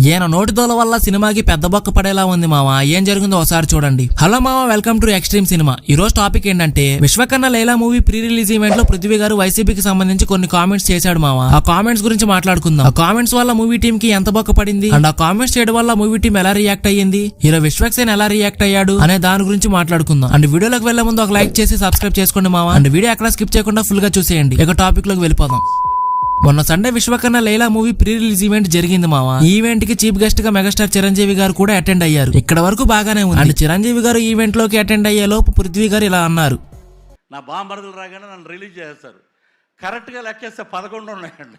ఈయన నోటిదోల వల్ల సినిమాకి పెద్ద బొక్క పడేలా ఉంది మావా. ఏం జరిగిందో ఒకసారి చూడండి. హలో మావా, వెల్కమ్ టు ఎక్స్ట్రీమ్ సినిమా. ఈ రోజు టాపిక్ ఏంటంటే Vishwaksen Laila movie pre release event లో పృథ్వీ గారు వైసీపీకి సంబంధించి కొన్ని కామెంట్స్ చేశాడు మావా. ఆ కామెంట్స్ గురించి మాట్లాడుకుందాం. ఆ కామెంట్స్ వల్ల మూవీ టీమ్ కి ఎంత బొక్క పడింది అండ్ ఆ కామెంట్స్ చేయడం వల్ల మూవీ టీమ్ ఎలా రియాక్ట్ అయ్యింది, హీరో విశ్వక్సేన్ ఎలా రియాక్ట్ అయ్యాడు అనే దాని గురించి మాట్లాడుకుందాం. అండ్ వీడియోలోకి వెళ్లే ముందు ఒక లైక్ చేసి సబ్స్క్రైబ్ చేసుకోండి మావా. అండ్ వీడియో ఎక్కడ స్కిప్ చేయకుండా ఫుల్ గా చూసేయండి. ఇక టాపిక్ లోకి వెళ్ళిపోదాం. మొన్న Sunday Vishwaksen Laila movie pre release event జరిగింది మావా. ఈ ఈవెంట్ కి చీఫ్ గెస్ట్ గా మెగాస్టార్ చిరంజీవి గారు కూడా అటెండ్ అయ్యారు. ఇక్కడ వరకు బాగానే ఉంది. అండ్ చిరంజీవి గారు ఈవెంట్ లోకి అటెండ్ అయ్యే లోపు పృథ్వీ గారు ఇలా అన్నారు. నా బాంబరదలు రాగానే నన్ను రిలీజ్ చేస్తారు. కరెక్ట్గా లెక్కేస్తే 11 ఉన్నాయండి.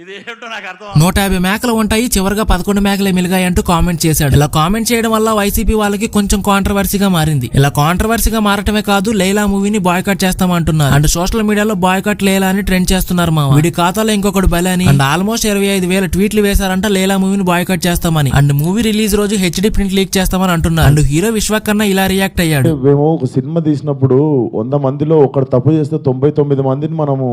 ఇది ఏంటో నాకు అర్థం. 150 మేకలు ఉంటాయి, చివరిగా 11 మేకలే మిలిగాయి అంటూ కామెంట్ చేశాడు. ఇలా కామెంట్ చేయడం వల్ల వైసీపీ వాళ్ళకి కొంచెం కాంట్రవర్సీగా మారింది. ఇలా కాంట్రవర్సీగా మారటమే కాదు, లైలా మూవీని బాయ్కాట్ చేస్తామంటున్నారు. అండ్ సోషల్ మీడియాలో బాయ్కాట్ లైలా అని ట్రెండ్ చేస్తున్నారు మా. వీడి ఖాతాలో ఇంకొకటి బలని అండ్ ఆల్మోస్ట్ 25,000 ట్వీట్లు వేశారంట లైలా మూవీని బాయ్కాట్ చేస్తామని. అండ్ మూవీ రిలీజ్ రోజు హెచ్డి ప్రింట్ లీక్ చేస్తామని అంటున్నారు. అండ్ హీరో విశ్వకర్ణ ఇలా రియాక్ట్ అయ్యాడు. మేము ఒక సినిమా తీసినప్పుడు 100 మందిలో ఒకటి తప్పు చేస్తే 99 మందిని మనము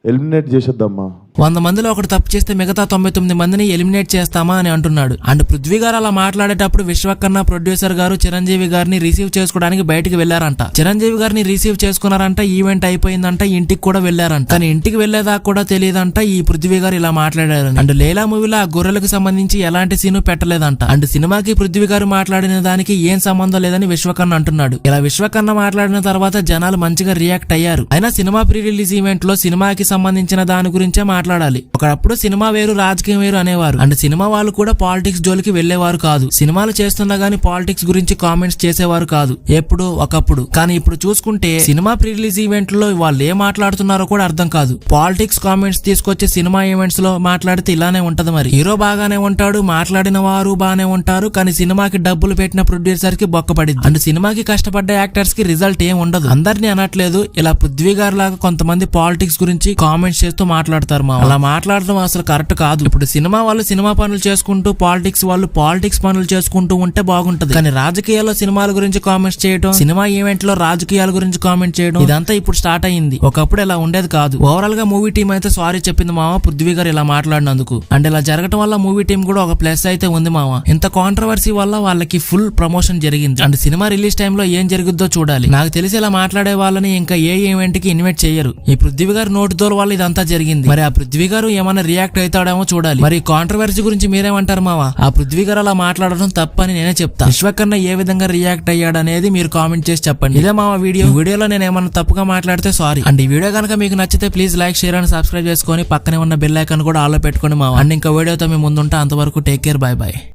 ఎలిమినేట్ చేసేద్దామా. 100 మందిలో ఒకటి తప్పు చేస్తే మిగతా 99 మందిని ఎలిమినేట్ చేస్తామా అని అంటున్నాడు. అండ్ పృథ్వీ గారు అలా మాట్లాడేటప్పుడు విశ్వకర్ణ ప్రొడ్యూసర్ గారు చిరంజీవి గారిని రిసీవ్ చేసుకోవడానికి బయటకు వెళ్లారంట. చిరంజీవి గారిని రిసీవ్ చేసుకున్నారంట. ఈవెంట్ అయిపోయిందంట, ఇంటికి కూడా వెళ్లారంట. కానీ ఇంటికి వెళ్లేదాకా కూడా తెలియదంట ఈ పృథ్వీ గారు ఇలా మాట్లాడారు. అండ్ లైలా మూవీలో ఆ గొర్రెలకు సంబంధించి ఎలాంటి సీను పెట్టలేదంట. అండ్ సినిమాకి పృథ్వీ గారు మాట్లాడిన దానికి ఏం సంబంధం లేదని విశ్వకర్ణ అంటున్నాడు. ఇలా విశ్వకర్ణ మాట్లాడిన తర్వాత జనాలు మంచిగా రియాక్ట్ అయ్యారు. అయినా సినిమా ప్రీ రిలీజ్ ఈవెంట్ లో సినిమాకి సంబంధించిన దాని గురించే మాట్లాడాలి. ఒకప్పుడు సినిమా వేరు రాజకీయం వేరు అనేవారు. అండ్ సినిమా వాళ్ళు కూడా పాలిటిక్స్ జోలికి వెళ్లేవారు కాదు. సినిమాలు చేస్తున్నా గానీ పాలిటిక్స్ గురించి కామెంట్స్ చేసేవారు కాదు, ఎప్పుడు ఒకప్పుడు. కానీ ఇప్పుడు చూసుకుంటే సినిమా ప్రీ రిలీజ్ ఈవెంట్ లో వాళ్ళు ఏం మాట్లాడుతున్నారో కూడా అర్థం కాదు. పాలిటిక్స్ కామెంట్స్ తీసుకొచ్చి సినిమా ఈవెంట్స్ లో మాట్లాడితే ఇలానే ఉంటది. మరి హీరో బాగానే ఉంటాడు, మాట్లాడిన వారు బాగానే ఉంటారు, కానీ సినిమాకి డబ్బులు పెట్టిన ప్రొడ్యూసర్ కి బొక్కపడింది. అండ్ సినిమాకి కష్టపడ్డ యాక్టర్స్ కి రిజల్ట్ ఏం ఉండదు. అందరినీ అనట్లేదు, ఇలా పృథ్వీ గారు లాగా కొంతమంది పాలిటిక్స్ గురించి కామెంట్స్ చేస్తూ మాట్లాడతారు మా. అలా మాట్లాడడం అసలు కరెక్ట్ కాదు. ఇప్పుడు సినిమా వాళ్ళు సినిమా పనులు చేసుకుంటూ పాలిటిక్స్ వాళ్ళు పాలిటిక్స్ పనులు చేసుకుంటూ ఉంటే బాగుంటది. కానీ రాజకీయాల్లో సినిమాల గురించి కామెంట్స్ చేయడం, సినిమా ఈవెంట్ లో రాజకీయాల గురించి కామెంట్ చేయడం ఇదంతా ఇప్పుడు స్టార్ట్ అయ్యింది. ఒకప్పుడు ఇలా ఉండేది కాదు. ఓవరాల్ గా మూవీ టీం అయితే సారీ చెప్పింది మావా పృథ్వీ గారు ఇలా మాట్లాడినందుకు. అండ్ ఇలా జరగడం వల్ల మూవీ టీం కూడా ఒక ప్లస్ అయితే ఉంది మావా. ఇంత కాంట్రవర్సీ వల్ల వాళ్ళకి ఫుల్ ప్రమోషన్ జరిగింది. అండ్ సినిమా రిలీజ్ టైమ్ లో ఏం జరుగుద్దో చూడాలి. నాకు తెలిసి ఇలా మాట్లాడే వాళ్ళని ఇంకా ఏ ఈవెంట్ కి ఇన్వైట్ చేయరు. ఈ పృథ్వీ గారు నోటితో వల్ల ఇదంతా జరిగింది. మరి ఆ పృథ్వీ గారు ఏమైనా రియాక్ట్ అవుతాడేమో చూడాలి. మరి కాంట్రవర్సీ గురించి మీరేమంటారు మావా? ఆ పృథ్వీ గారు అలా మాట్లాడడం తప్పని నేనే చెప్తా. విశ్వకర్ణ ఏ విధంగా రియాక్ట్ అయ్యాడనేది మీరు కామెంట్ చేసి చెప్పండి. ఇదే మావా వీడియోలో నేను ఏమన్నా తప్పుగా మాట్లాడితే సారీ. అండ్ ఈ వీడియో కనుక మీకు నచ్చితే please like, share and subscribe చేసుకొని పక్కనే ఉన్న బెల్ ఐకాన్ కూడా ఆల్లో పెట్టుకోండి మావా. అండ్ ఇంకా వీడియోతో మీ ముందుంటా. అంతవరకు టేక్ కేర్, బై బై.